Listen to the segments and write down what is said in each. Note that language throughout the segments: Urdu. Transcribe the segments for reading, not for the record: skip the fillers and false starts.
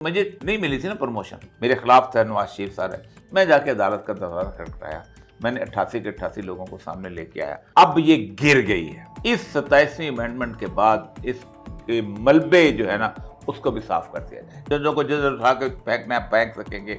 مجھے نہیں ملی تھی نا پروموشن، میرے خلاف تھا نواز شریف سارے، میں جا کے عدالت کا دروازہ کھٹکھٹایا، میں نے 88 کے 88 لوگوں کو سامنے لے کے آیا. اب یہ گر گئی ہے. اس 27ویں امینڈمنٹ کے بعد اس کے ملبے جو ہے نا اس کو بھی صاف کر دیا جائے. ججوں کو جدھر اٹھا کے پھینکنا ہے پھینک سکیں گے،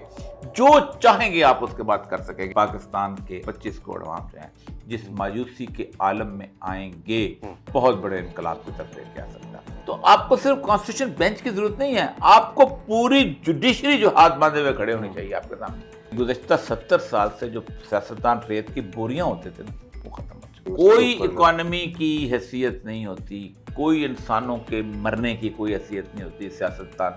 جو چاہیں گے آپ اس کے بعد کر سکیں گے. پاکستان کے 25 کروڑ عوام جو ہیں جس مایوسی کے عالم میں آئیں گے، بہت بڑے انقلاب کی طرف لے کے آ سکتا ہے. تو آپ کو صرف کانسٹیٹیوشن بینچ کی ضرورت نہیں ہے، آپ کو پوری جوڈیشری جو ہاتھ باندھے ہوئے کھڑے ہونی چاہیے آپ کے سامنے. گزشتہ 70 سال سے جو سیاستدان ریت کی بوریاں ہوتے تھے نا وہ ختم ہو چکے. کوئی اکانومی کی حیثیت نہیں ہوتی، کوئی انسانوں کے مرنے کی کوئی حیثیت نہیں ہوتی سیاستدان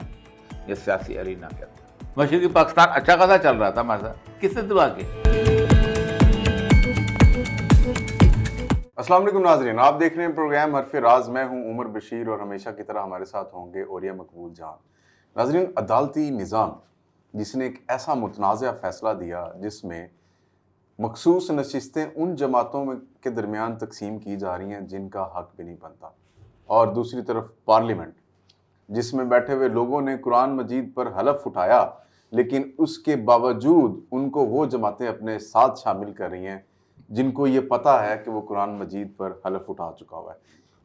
یا سیاسی ارینا کے اندر. مشرقی پاکستان اچھا خاصا چل رہا تھا ہمارے ساتھ، کس نے دبا کے؟ السلام علیکم ناظرین، آپ دیکھ رہے ہیں پروگرام حرف راز. میں ہوں عمر بشیر اور ہمیشہ کی طرح ہمارے ساتھ ہوں گے اولیاء مقبول جان. ناظرین، عدالتی نظام جس نے ایک ایسا متنازع فیصلہ دیا جس میں مخصوص نشستیں ان جماعتوں کے درمیان تقسیم کی جا رہی ہیں جن کا حق بھی نہیں بنتا، اور دوسری طرف پارلیمنٹ جس میں بیٹھے ہوئے لوگوں نے قرآن مجید پر حلف اٹھایا لیکن اس کے باوجود ان کو وہ جماعتیں اپنے ساتھ شامل کر رہی ہیں جن کو یہ پتہ ہے کہ وہ قرآن مجید پر حلف اٹھا چکا ہوا ہے.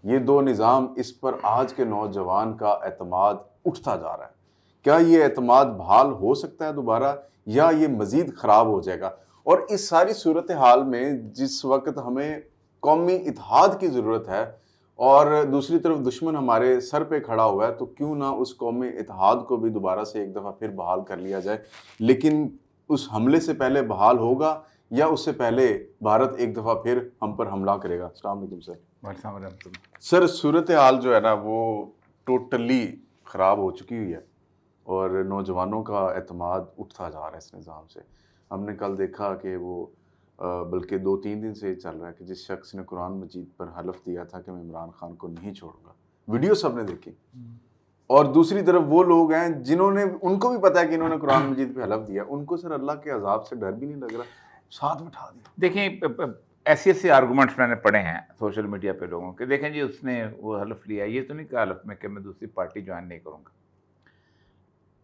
یہ دو نظام، اس پر آج کے نوجوان کا اعتماد اٹھتا جا رہا ہے. کیا یہ اعتماد بحال ہو سکتا ہے دوبارہ یا یہ مزید خراب ہو جائے گا؟ اور اس ساری صورتحال میں جس وقت ہمیں قومی اتحاد کی ضرورت ہے اور دوسری طرف دشمن ہمارے سر پہ کھڑا ہوا ہے، تو کیوں نہ اس قومی اتحاد کو بھی دوبارہ سے ایک دفعہ پھر بحال کر لیا جائے. لیکن اس حملے سے پہلے بحال ہوگا یا اس سے پہلے بھارت ایک دفعہ پھر ہم پر حملہ کرے گا؟ السلام علیکم سر. سر، صورتحال جو ہے نا وہ ٹوٹلی خراب ہو چکی ہوئی ہے اور نوجوانوں کا اعتماد اٹھتا جا رہا ہے اس نظام سے. ہم نے کل دیکھا کہ وہ بلکہ 2-3 دن سے چل رہا ہے کہ جس شخص نے قرآن مجید پر حلف دیا تھا کہ میں عمران خان کو نہیں چھوڑوں گا، ویڈیو سب نے دیکھی، اور دوسری طرف وہ لوگ ہیں جنہوں نے، ان کو بھی پتا ہے کہ انہوں نے قرآن مجید پہ حلف دیا، ان کو سر اللہ کے عذاب سے ڈر بھی نہیں لگ رہا، ساتھ میں اٹھا دیا. دیکھیں ایسے آرگومنٹس میں نے پڑھے ہیں سوشل میڈیا پہ لوگوں کے. دیکھیں جی، اس نے وہ حلف لیا، یہ تو نہیں کہا حلف میں کہ میں دوسری پارٹی جوائن نہیں کروں گا.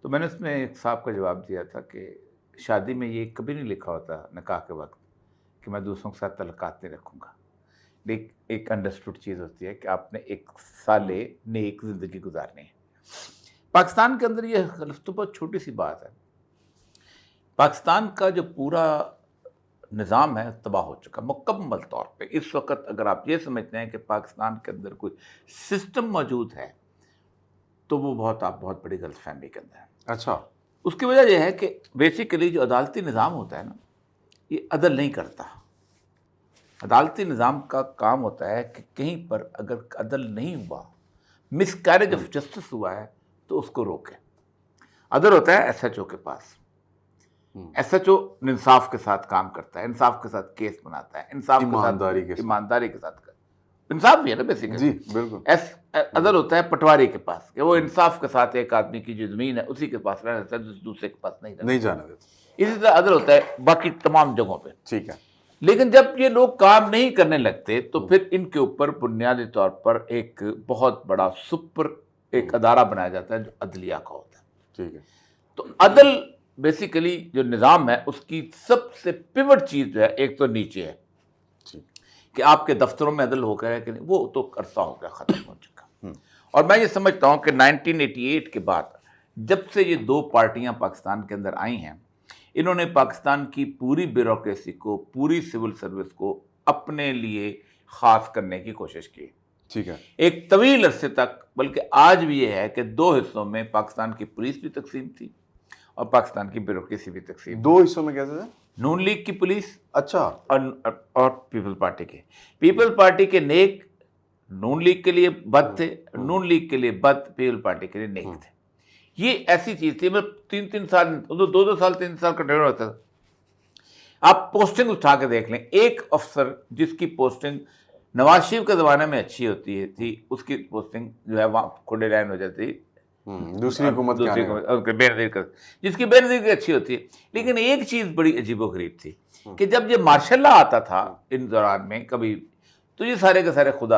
تو میں نے اس میں ایک صاحب کا جواب دیا تھا کہ شادی میں یہ کبھی نہیں لکھا ہوتا نکاح کے وقت کہ میں دوسروں کے ساتھ تعلقات نہیں رکھوں گا. لیکن ایک انڈرسٹوڈ چیز ہوتی ہے کہ آپ نے ایک سال نیک زندگی گزارنی ہے. پاکستان کے اندر یہ حلف تو بہت چھوٹی سی بات ہے. پاکستان کا جو پورا نظام ہے تباہ ہو چکا مکمل طور پہ. اس وقت اگر آپ یہ سمجھتے ہیں کہ پاکستان کے اندر کوئی سسٹم موجود ہے تو وہ آپ بہت بڑی غلط فہمی کے اندر ہے. اچھا، اس کی وجہ یہ ہے کہ بیسیکلی جو عدالتی نظام ہوتا ہے نا، یہ عدل نہیں کرتا. عدالتی نظام کا کام ہوتا ہے کہ کہیں پر اگر عدل نہیں ہوا، مس کیریج آف جسٹس ہوا ہے تو اس کو روکے. عدل ہوتا ہے ایس ایچ او کے پاس. ایس ایچ او انصاف کے ساتھ کام کرتا ہے، انصاف کے ساتھ کیس بناتا ہے، انصاف ایمانداری کے ساتھ انصاف بھی ہے نا بیسیکلی. جی بالکل. عدل ہوتا ہے پٹواری کے پاس کہ وہ انصاف کے ساتھ ایک آدمی کی جو زمین ہے اسی کے پاس رہنا دیتا ہے، دوسرے کے پاس نہیں جانا دیتا. اسی طرح عدل ہوتا ہے باقی تمام جگہوں پہ. ٹھیک ہے. لیکن جب یہ لوگ کام نہیں کرنے لگتے تو پھر ان کے اوپر بنیادی طور پر ایک بہت بڑا سپر ایک ادارہ بنایا جاتا ہے جو عدلیہ کا ہوتا ہے. ٹھیک ہے. تو عدل بیسیکلی جو نظام ہے اس کی سب سے پیوٹ چیز جو ہے ایک تو نیچے ہے کہ آپ کے دفتروں میں عدل ہو گیا کہ نہیں، وہ تو عرصہ ہو گیا، ختم ہو چکا. اور میں یہ سمجھتا ہوں کہ 1988 کے بعد جب سے یہ دو پارٹیاں پاکستان کے اندر آئی ہیں، انہوں نے پاکستان کی پوری بیوروکریسی کو، پوری سول سروس کو اپنے لیے خاص کرنے کی کوشش کی. ٹھیک ہے. ایک طویل عرصے تک، بلکہ آج بھی یہ ہے کہ 2 حصوں میں پاکستان کی پولیس بھی تقسیم تھی اور پاکستان کی بیوروکریسی بھی تقسیم. 2 حصوں میں کیسے تھے؟ نون لیگ کی پولیس اچھا اور پیپل پارٹی کے. پیپل پارٹی کے نیک نون لیگ کے لیے بد تھے، نون لیگ کے لیے بد پیپل پارٹی کے لیے نیک تھے. یہ ایسی چیز تھی. مطلب 3 سال 2 سال 3 سال کا ٹرینر ہوتا تھا. آپ پوسٹنگ اٹھا کے دیکھ لیں، ایک افسر جس کی پوسٹنگ نواز شریف کے زمانے میں اچھی ہوتی تھی، اس کی پوسٹنگ جو ہے وہاں کھڑے لائن ہو جاتی ہے دوسری حکومت بے نظیر کا، جس کی بے نظیر کی اچھی ہوتی ہے. لیکن ایک چیز بڑی عجیب و غریب تھی کہ جب یہ مارشل لا آتا تھا ان دوران میں کبھی، تو یہ سارے کے سارے خدا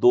2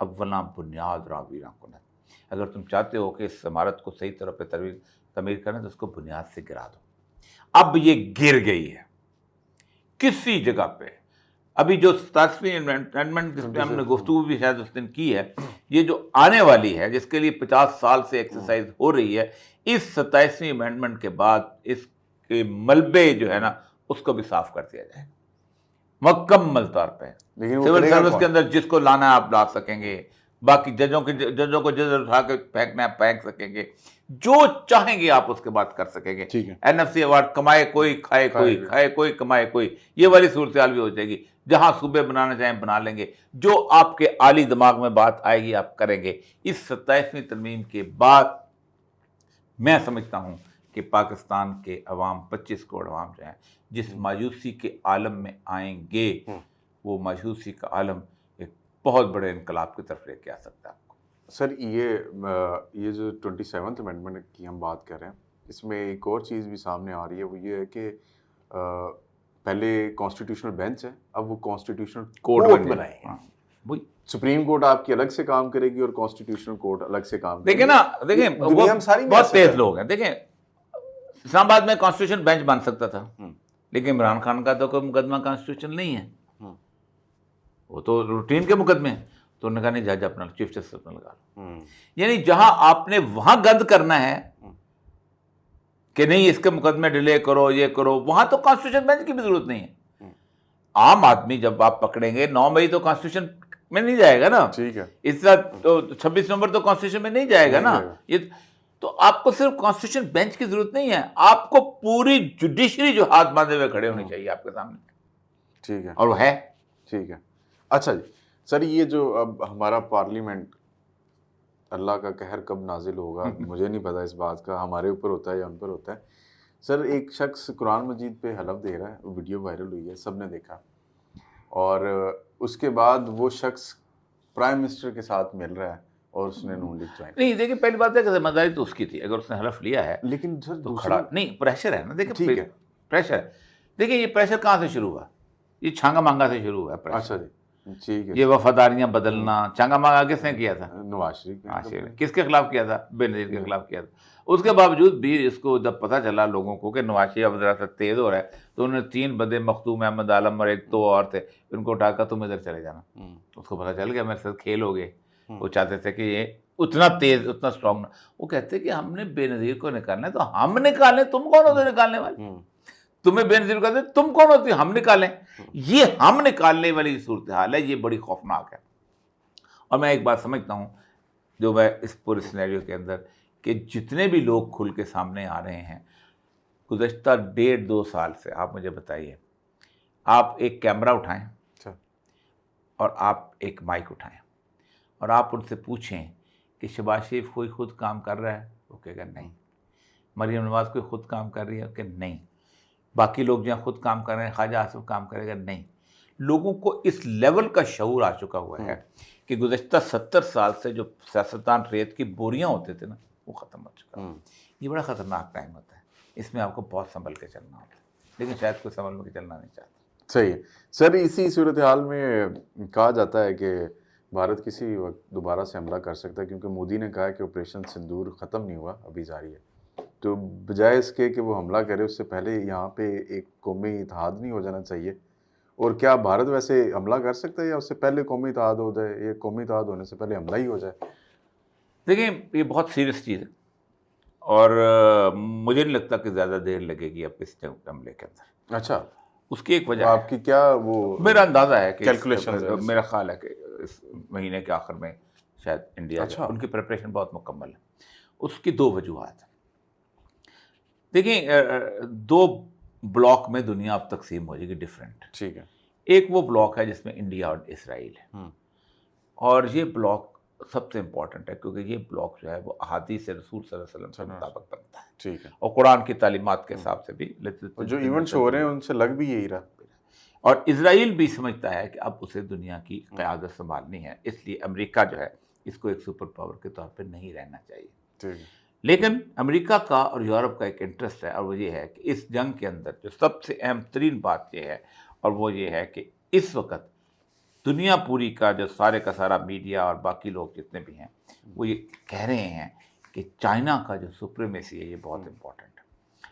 اولا بنیاد راویراں کنت. اگر تم چاہتے ہو کہ اس عمارت کو صحیح طور پہ تعمیر کرنا تو اس کو بنیاد سے گرا دو. اب یہ گر گئی ہے کسی جگہ پہ. ابھی جو 87ویں امینڈمنٹ جس پہ ہم نے گفتگو بھی شاید اس دن کی ہے, یہ جو آنے والی ہے جس کے لیے 50 سال سے ایکسرسائز ہو رہی ہے, اس 27ویں امینڈمنٹ کے بعد اس کے ملبے جو ہے نا اس کو بھی صاف کر دیا جائے مکمل طور پہ. سول سروس کے اندر جس کو لانا ہے آپ لا سکیں گے, باقی ججوں کو جج اٹھا کے پھینکنا ہے پھینک سکیں گے, جو چاہیں گے آپ اس کے بعد کر سکیں گے. NFC ایوارڈ کمائے کوئی کھائے کوئی, کھائے کوئی کمائے کوئی, یہ والی صورتحال بھی ہو جائے گی. جہاں صوبے بنانا چاہیں بنا لیں گے, جو آپ کے عالی دماغ میں بات آئے گی آپ کریں گے. اس 27ویں ترمیم کے بعد میں سمجھتا ہوں کہ پاکستان کے عوام 25 کروڑ عوام جو ہیں جس مایوسی کے عالم میں آئیں گے, وہ مایوسی کا عالم ایک بہت بڑے انقلاب کی طرف لے کے آ سکتا ہے. سر یہ جو 27th امینڈمنٹ کی ہم بات کر رہے ہیں, اس میں ایک اور چیز بھی سامنے آ رہی ہے, وہ یہ ہے کہ پہلے کانسٹیٹیوشنل بینچ ہے, اب وہ کانسٹیٹیوشنل کورٹ بنائے ہیں. وہی سپریم کورٹ آپ کی الگ سے کام کرے گی اور کانسٹیٹیوشنل کورٹ الگ سے کام کرے گی. دیکھیں بہت تیز لوگ ہیں. دیکھیں اسلام آباد میں کانسٹیٹیوشن بینچ بن سکتا تھا, لیکن عمران خان کا تو کوئی مقدمہ کانسٹیٹیوشن نہیں ہے, وہ تو روٹین کے مقدمے ہیں. تو انہوں نے کہا نہیں جج اپنا چیف جسٹس اپنا لگا لو. یعنی جہاں آپ نے وہاں گند کرنا ہے کہ نہیں اس کے مقدمے ڈیلے کرو یہ کرو, وہاں تو کانسٹیٹیوشن بینچ کی بھی ضرورت نہیں ہے. عام آدمی جب آپ پکڑیں گے 9 مئی تو کانسٹیٹیوشن میں نہیں جائے گا نا, ٹھیک ہے, اس طرح تو 26 نومبر تو کانسٹیٹیوشن میں نہیں جائے گا نا. یہ تو آپ کو صرف کانسٹیٹیوشن بینچ کی ضرورت نہیں ہے, آپ کو پوری جوڈیشری جو ہاتھ باندھے ہوئے کھڑے ہونے چاہیے آپ کے سامنے. ٹھیک ہے, اور وہ ہے. ٹھیک ہے. اچھا جی سر, یہ جو اب ہمارا پارلیمنٹ, اللہ کا قہر کب نازل ہوگا مجھے نہیں پتا اس بات کا, ہمارے اوپر ہوتا ہے یا ان پر ہوتا ہے. سر ایک شخص قرآن مجید پہ حلف دے رہا ہے, ویڈیو وائرل ہوئی ہے, سب نے دیکھا, اور اس کے بعد وہ شخص پرائم منسٹر کے ساتھ مل رہا ہے اور اس نے نون لیگ جوائن. نہیں دیکھیں پہلی بات ہے کہ ذمہ داری تو اس کی تھی, اگر اس نے حلف لیا ہے لیکن سر تو کھڑا نہیں, پریشر ہے نا. دیکھیں ٹھیک ہے, پریشر ہے. دیکھیں یہ پریشر کہاں سے شروع ہوا, یہ چھانگا مانگا سے شروع ہوا ہے. اچھا جی ٹھیک ہے. یہ وفاداریاں بدلنا, چھانگا مانگا کس نے کیا تھا؟ نواز شریف نے. کس کے خلاف کیا تھا؟ بے نظیر کے خلاف کیا تھا. اس کے باوجود بھی اس کو جب پتہ چلا لوگوں کو کہ نواز شریف اب ذرا سا تیز ہو رہا ہے, تو انہوں نے 3 بندے, مختوم احمد عالم اور ایک 2 اور تھے, ان کو اٹھا کر تم ادھر چلے جانا. اس کو پتہ چل گیا میرے ساتھ کھیل ہو گئے. وہ چاہتے تھے کہ یہ اتنا تیز اتنا اسٹرانگ نہ. وہ کہتے کہ ہم نے بے نظیر کو نکالنا ہے, تو ہم نکالیں, تم کون ہوتے نکالنے والے؟ تمہیں بے نظیر کہتے تم کون ہوتی, ہم نکالیں. یہ ہم نکالنے والی صورتحال ہے, یہ بڑی خوفناک ہے. اور میں ایک بات سمجھتا ہوں جو میں اس پورے سینیریو کے اندر, کہ جتنے بھی لوگ کھل کے سامنے آ رہے ہیں گزشتہ 1.5-2 سال سے, آپ مجھے بتائیے, آپ ایک کیمرہ اٹھائیں اور آپ ایک مائک اٹھائیں اور آپ ان سے پوچھیں کہ شہباز شریف کوئی خود کام کر رہا ہے, وہ کہے گا نہیں. مریم نواز کوئی خود کام کر رہی ہے کہ نہیں. باقی لوگ جہاں خود کام کر رہے ہیں, خواجہ آصف کام کرے گا نہیں. لوگوں کو اس لیول کا شعور آ چکا ہوا ہے کہ گزشتہ 70 سال سے جو سیاستدان ریت کی بوریاں ہوتے تھے نا, وہ ختم ہو چکا. یہ بڑا خطرناک ٹائم ہوتا ہے, اس میں آپ کو بہت سنبھل کے چلنا ہوتا ہے, لیکن شاید کوئی سنبھل کے چلنا نہیں چاہتا. صحیح ہے سر. اسی صورتحال میں کہا جاتا ہے کہ بھارت کسی وقت دوبارہ سے حملہ کر سکتا ہے, کیونکہ مودی نے کہا کہ آپریشن سندور ختم نہیں ہوا, ابھی جاری ہے. تو بجائے اس کے کہ وہ حملہ کرے, اس سے پہلے یہاں پہ ایک قومی اتحاد نہیں ہو جانا چاہیے؟ اور کیا بھارت ویسے حملہ کر سکتا ہے, یا اس سے پہلے قومی اتحاد ہو جائے, یہ قومی اتحاد ہونے سے پہلے حملہ ہی ہو جائے؟ دیکھیں یہ بہت سیریس چیز ہے, اور مجھے نہیں لگتا کہ زیادہ دیر لگے گی اب اس حملے کے اندر. اچھا, اس کی ایک وجہ آپ کی کیا وہ میرا اندازہ ہے کہ کیلکولیشن, میرا خیال ہے کہ اس مہینے کے آخر میں شاید انڈیا ان کی پریپریشن بہت مکمل ہے. اس کی 2 وجوہات ہیں. دیکھیں 2 بلاک میں دنیا اب تقسیم ہو جائے گی ڈفرینٹ. ٹھیک ہے. ایک وہ بلاک ہے جس میں انڈیا اور اسرائیل ہے, اور یہ بلاک سب سے امپورٹنٹ ہے کیونکہ یہ بلاک جو ہے وہ احادیث رسول صلی اللہ علیہ وسلم کے مطابق بنتا ہے. ٹھیک ہے. اور قرآن کی تعلیمات کے حساب سے بھی جو ایونٹس ہو رہے ہیں ان سے لگ بھی یہی رہا. اور اسرائیل بھی سمجھتا ہے کہ اب اسے دنیا کی قیادت سنبھالنی ہے, اس لیے امریکہ جو ہے اس کو ایک سپر پاور کے طور پہ نہیں رہنا چاہیے. ٹھیک ہے. لیکن امریکہ کا اور یورپ کا ایک انٹرسٹ ہے, اور وہ یہ ہے کہ اس جنگ کے اندر جو سب سے اہم ترین بات یہ ہے, اور وہ یہ ہے کہ اس وقت دنیا پوری کا جو سارے کا سارا میڈیا اور باقی لوگ جتنے بھی ہیں وہ یہ کہہ رہے ہیں کہ چائنا کا جو سپریمیسی ہے یہ بہت امپورٹنٹ ہے،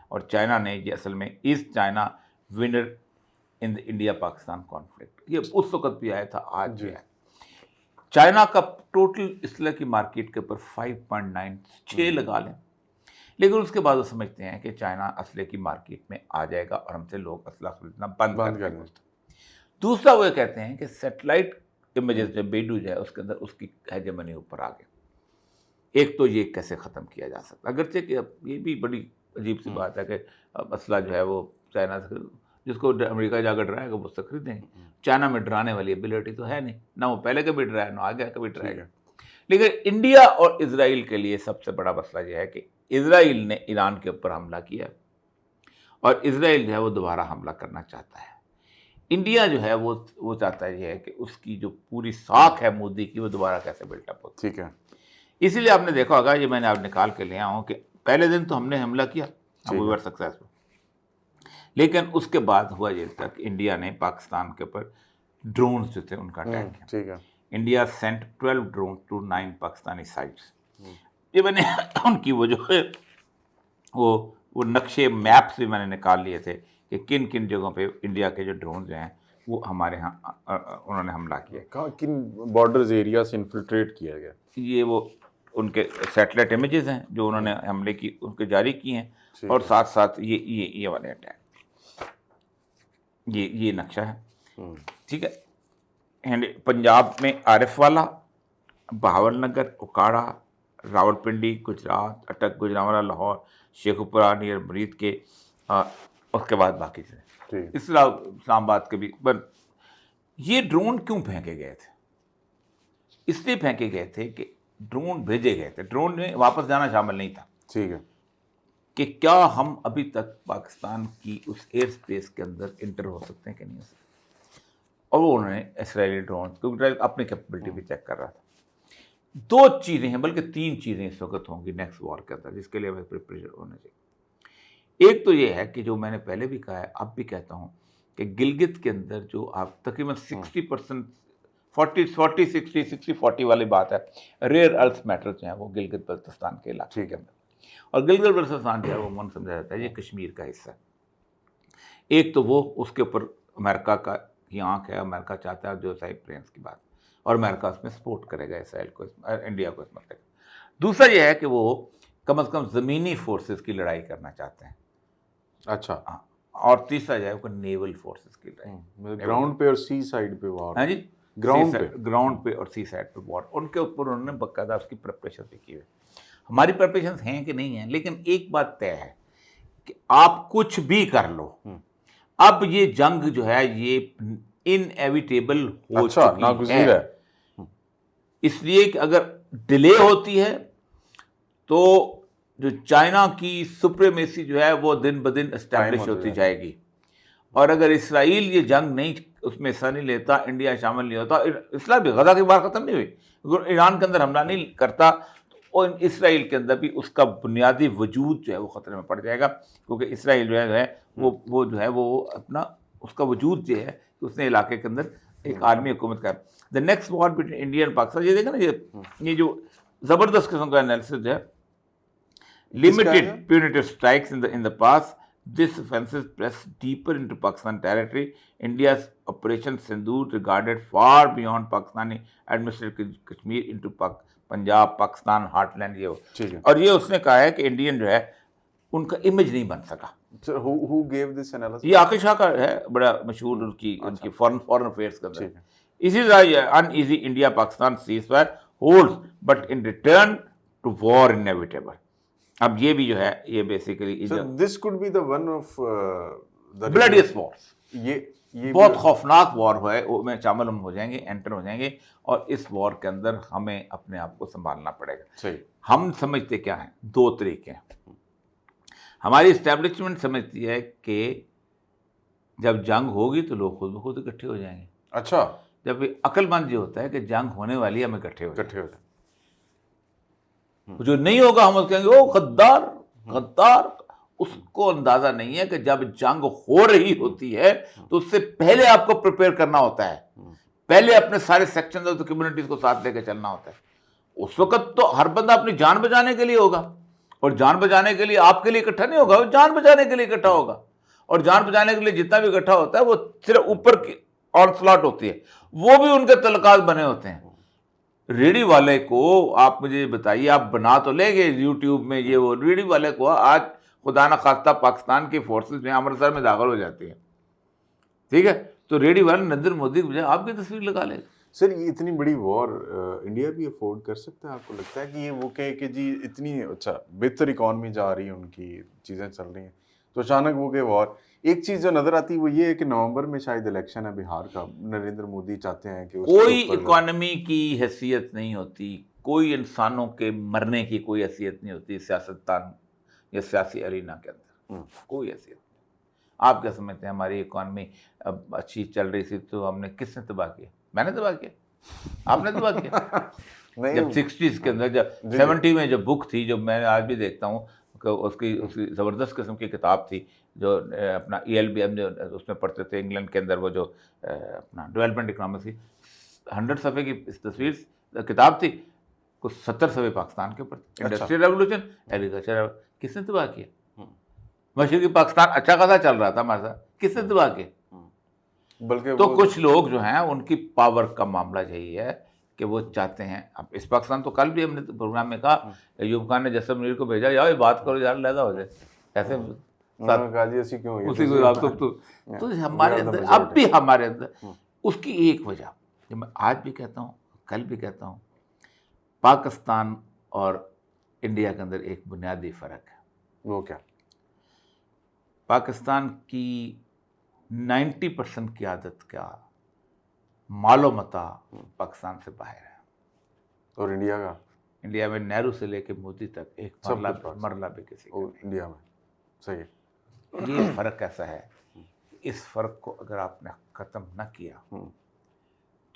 اور چائنا نے یہ اصل میں is China winner in India Pakistan conflict, یہ اس وقت بھی آیا تھا، آج بھی ہے۔ چائنا کا ٹوٹل اسلحے کی مارکیٹ کے اوپر 5.96 لگا لیں، لیکن اس کے بعد وہ سمجھتے ہیں کہ چائنا اسلحے کی مارکیٹ میں آ جائے گا اور ہم سے لوگ اسلحہ خریدنا بند کر دیں گے۔ دوسرا وہ کہتے ہیں کہ سیٹلائٹ امیجز جو بیڈو جو ہے اس کے اندر اس کی ہیجمنی اوپر آ گئی، ایک تو یہ کیسے ختم کیا جا سکتا، اگرچہ کہ یہ بھی بڑی عجیب سی بات ہے کہ اسلحہ جو ہے وہ چائنا سے، جس کو امریکہ جا کر ڈرائے گا وہ اس سے خریدیں گے، چائنا میں ڈرانے والی ایبلٹی تو ہے نہیں، نہ وہ پہلے کبھی ڈرایا نہ آگے کبھی ڈرائے گا۔ لیکن انڈیا اور اسرائیل کے لیے سب سے بڑا مسئلہ یہ ہے کہ اسرائیل نے ایران کے اوپر حملہ کیا اور اسرائیل جو ہے وہ دوبارہ حملہ کرنا چاہتا ہے۔ انڈیا جو ہے وہ چاہتا ہے یہ ہے کہ اس کی جو پوری ساکھ ہے مودی کی وہ دوبارہ کیسے بلٹ اپ ہو۔ ٹھیک ہے، اسی لیے آپ نے دیکھا ہوگا، یہ میں نے آپ نکال کے لے آیا ہوں کہ پہلے دن تو ہم نے حملہ کیا، وی ور سکسیسفل، لیکن اس کے بعد ہوا یہ تھا کہ انڈیا نے پاکستان کے اوپر ڈرونز جو تھے ان کا اٹیک کیا۔ ٹھیک ہے، India sent 12 drones to 9 Pakistani sites. یہ میں نے ان کی وہ جو ہے وہ نقشے میپس بھی میں نے نکال لیے تھے کہ کن کن جگہوں پہ انڈیا کے جو ڈرونز ہیں وہ ہمارے ہاں انہوں نے حملہ کیا، کن بارڈرز ایریا سے انفلٹریٹ کیا گیا۔ یہ وہ ان کے سیٹلائٹ امیجز ہیں جو انہوں نے حملے کی ان کے جاری کی ہیں، اور ساتھ ساتھ یہ والے اٹیک، یہ نقشہ ہے، ٹھیک ہے۔ پنجاب میں عارف والا، بہاول نگر، اکاڑا، راول پنڈی گجرات، اٹک گجرانوالا لاہور، شیخوپورہ نیئر مرید کے، اس کے بعد باقی چیزیں، اس طرح اسلام آباد کے بھی۔ یہ ڈرون کیوں پھینکے گئے تھے؟ اس لیے پھینکے گئے تھے کہ ڈرون بھیجے گئے تھے، ڈرون میں واپس جانا شامل نہیں تھا، ٹھیک ہے، کہ کیا ہم ابھی تک پاکستان کی اس ایئر سپیس کے اندر انٹر ہو سکتے ہیں کہ نہیں ہو سکتے، اور وہ انہوں نے اسرائیلی ڈرون کیونکہ اپنی کیپبلٹی بھی چیک کر رہا تھا۔ دو چیزیں ہیں، بلکہ تین چیزیں اس وقت ہوں گی نیکسٹ وار کے اندر جس کے لیے ہمیں پریپریشن ہونا چاہیے۔ ایک تو یہ ہے کہ جو میں نے پہلے بھی کہا ہے اب بھی کہتا ہوں کہ گلگت کے اندر جو آپ تقریباً 60% 40-60 والی بات ہے، ریئر ارتھ میٹر جو ہیں وہ گلگت بلتستان کے علاقے کے اندر، اور گلگت بلتستان جو ہے وہ من سمجھا جاتا ہے یہ کشمیر کا حصہ ہے۔ ایک تو وہ اس کے اوپر امریکہ کی آنکھ ہے، امریکہ چاہتا ہے جو سائڈ پلینس کی بات، اور امریکہ اس میں سپورٹ کرے گا اسرائیل کو، انڈیا کو اس مسئلے کا۔ دوسرا یہ ہے کہ وہ کم از کم زمینی فورسز کی لڑائی کرنا چاہتے ہیں، اچھا، ہاں، اور تیسرا جو ہے وہ نیول فورسز کی لڑائی، گراؤنڈ پہ اور سی سائڈ پہ وار۔ ہاں جی، گراؤنڈ پہ اور سی سائڈ پہ وار، ان کے اوپر انہوں نے باقاعدہ اس کی پریپریشن بھی کی ہے۔ ہماری پریپریشن ہیں کہ نہیں ہیں، لیکن ایک بات طے ہے کہ آپ کچھ بھی کر لو، اب یہ جنگ جو ہے یہ انیویٹیبل ہو چکی ہے، اس لیے کہ اگر ڈیلے ہوتی ہے تو جو چائنا کی سپریمیسی جو ہے وہ دن بدن اسٹیبلش ہوتی جائے گی، اور اگر اسرائیل یہ جنگ نہیں اس میں حصہ نہیں لیتا، انڈیا شامل نہیں ہوتا، اسرائیل بھی غزہ کی بات ختم نہیں ہوئی، اگر ایران کے اندر حملہ نہیں کرتا تو اسرائیل کے اندر بھی اس کا بنیادی وجود جو ہے وہ خطرے میں پڑ جائے گا، کیونکہ اسرائیل جو ہے وہ جو ہے وہ اپنا اس کا وجود جو ہے کہ اس نے علاقے کے اندر ایک عالمی حکومت کا۔ The next war between India and Pakistan, یہ دیکھیں نا، یہ جو زبردست قسم کا انالیسس ہے، limited punitive strikes in the past, this offenses press deeper into Pakistan territory. India's Operation Sindoor regarded far beyond Pakistani administrative Kashmir into Punjab, Pakistan, heartland یہ ہو، اور یہ اس نے کہا ہے کہ انڈین جو ہے ان کا امیج نہیں بن سکا۔ Who gave this analysis? یہ عاقل شاہ کا ہے، بڑا مشہور ان کی فورن افیئرس کے اندر۔ اسی طرح uneasy India Pakistan ceasefire holds but in return to war inevitable۔ اب یہ بھی جو ہے یہ basically this could be the one of the bloodiest wars، یہ بہت خوفناک وار ہے، میں شامل ہم ہو جائیں گے، انٹر ہو جائیں گے، اور اس وار کے اندر ہمیں اپنے آپ کو سنبھالنا پڑے گا۔ صحیح، ہم سمجھتے کیا ہیں، دو طریقے ہیں۔ ہماری اسٹیبلشمنٹ سمجھتی ہے کہ جب جنگ ہوگی تو لوگ خود بخود اکٹھے ہو جائیں گے۔ اچھا، جب عقل مند یہ ہوتا ہے کہ جنگ ہونے والی ہے، ہم اکٹھے ہو جائیں، جو نہیں ہوگا ہم اس کہیں گے او غدار غدار۔ اس کو اندازہ نہیں ہے کہ جب جنگ ہو رہی ہوتی ہے تو اس سے پہلے آپ کو پریپیئر کرنا ہوتا ہے، پہلے اپنے سارے سیکشن اور کمیونٹیز کو ساتھ لے کے چلنا ہوتا ہے. اس وقت تو ہر بندہ اپنی جان بچانے کے لیے ہوگا, اور جان بچانے کے لیے آپ کے لیے اکٹھا نہیں ہوگا, وہ جان بچانے کے لیے اکٹھا ہوگا. اور جان بچانے کے لیے جتنا بھی اکٹھا ہوتا ہے وہ صرف اوپر کی آن سلاٹ ہوتی ہے, وہ بھی ان کے تعلقات بنے ہوتے ہیں. ریڑھی والے کو آپ مجھے بتائیے, آپ بنا تو لیں گے یوٹیوب میں یہ وہ, ریڑھی والے کو آج خدا نہ خواستہ پاکستان کی فورسز میں امرتسر میں داخل ہو جاتی ہیں, ٹھیک ہے, تو ریڑھی والے نریندر مودی کی بجائے آپ کی تصویر لگا لے گا. سر یہ اتنی بڑی وار انڈیا بھی افورڈ کر سکتا ہے؟ آپ کو لگتا ہے کہ یہ وہ کہے کہ جی اتنی اچھا بہتر اکانومی جا رہی ہے, ان کی چیزیں چل رہی ہیں, تو اچانک وہ کہ وار. ایک چیز جو نظر آتی ہے وہ یہ ہے کہ نومبر میں شاید الیکشن ہے بہار کا, نریندر مودی چاہتے ہیں کہ کوئی اکانومی کی حیثیت نہیں ہوتی, کوئی انسانوں کے مرنے کی کوئی حیثیت نہیں ہوتی سیاستدان یا سیاسی ارینا کے اندر, کوئی حیثیت نہیں. آپ کیا سمجھتے ہیں ہماری اکانومی اب اچھی چل رہی تھی تو ہم نے کس نے تباہ کیا؟ میں نے تباہ کیا, آپ نے تباہ کیا. جب 60s کے اندر, جب 70 میں جو بک تھی, جو میں آج بھی دیکھتا ہوں کہ اس کی زبردست قسم کی کتاب تھی, جو اپنا ELBM جو اس میں پڑھتے تھے انگلینڈ کے اندر, وہ جو اپنا ڈیولپمنٹ اکنامکس تھی, 100 صفحے کی تصویر کتاب تھی, کچھ 70 صفحے پاکستان کے اوپر. انڈسٹریل ریولوشن, ایگریکلچر, کس نے تباہ کیا؟ مشرقی پاکستان اچھا خاصا چل رہا تھا ہمارے ساتھ, کس نے تباہ کیا؟ بلکہ تو کچھ لوگ جو ہیں ان کی پاور کا معاملہ یہی ہے کہ وہ چاہتے ہیں. اب اس پاکستان تو کل بھی ہم نے پروگرام میں کہا, ایوب خان نے جسم منیر کو بھیجا, یار بات کرو یار, لیدا ہو جائے ایسے اسی کو آپ تو ہمارے اندر اب بھی ہمارے اندر اس کی ایک وجہ, جو میں آج بھی کہتا ہوں کل بھی کہتا ہوں, پاکستان اور انڈیا کے اندر ایک بنیادی فرق ہے. وہ کیا؟ پاکستان کی 90% کی عادت کیا مال و متاع پاکستان سے باہر ہے, اور انڈیا کا, انڈیا میں نہرو سے لے کے مودی تک ایک مرلہ بھی کسی کا انڈیا میں. صحیح ہے. یہ فرق ایسا ہے, اس فرق کو اگر آپ نے ختم نہ کیا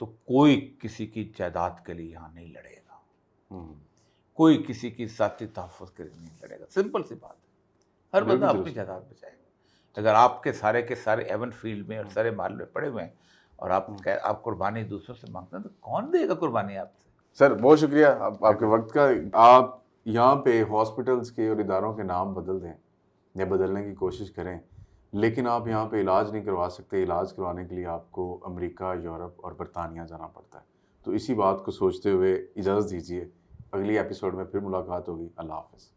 تو کوئی کسی کی جائیداد کے لیے یہاں نہیں لڑے گا, کوئی کسی کی ذاتی تحفظ کے لیے نہیں لڑے گا. سمپل سی بات ہے, ہر بندہ اپنی جائیداد بچائے گا. اگر آپ کے سارے ایون فیلڈ میں اور سارے مال میں پڑے ہوئے ہیں اور آپ قربانی دوسروں سے مانگتے ہیں, تو کون دے گا قربانی آپ سے؟ سر بہت شکریہ آپ کے وقت کا. آپ یہاں پہ ہاسپٹلس کے اور اداروں کے نام بدل دیں یا بدلنے کی کوشش کریں, لیکن آپ یہاں پہ علاج نہیں کروا سکتے. علاج کروانے کے لیے آپ کو امریکہ, یورپ اور برطانیہ جانا پڑتا ہے. تو اسی بات کو سوچتے ہوئے اجازت دیجیے, اگلی ایپیسوڈ میں پھر ملاقات ہوگی. اللہ حافظ.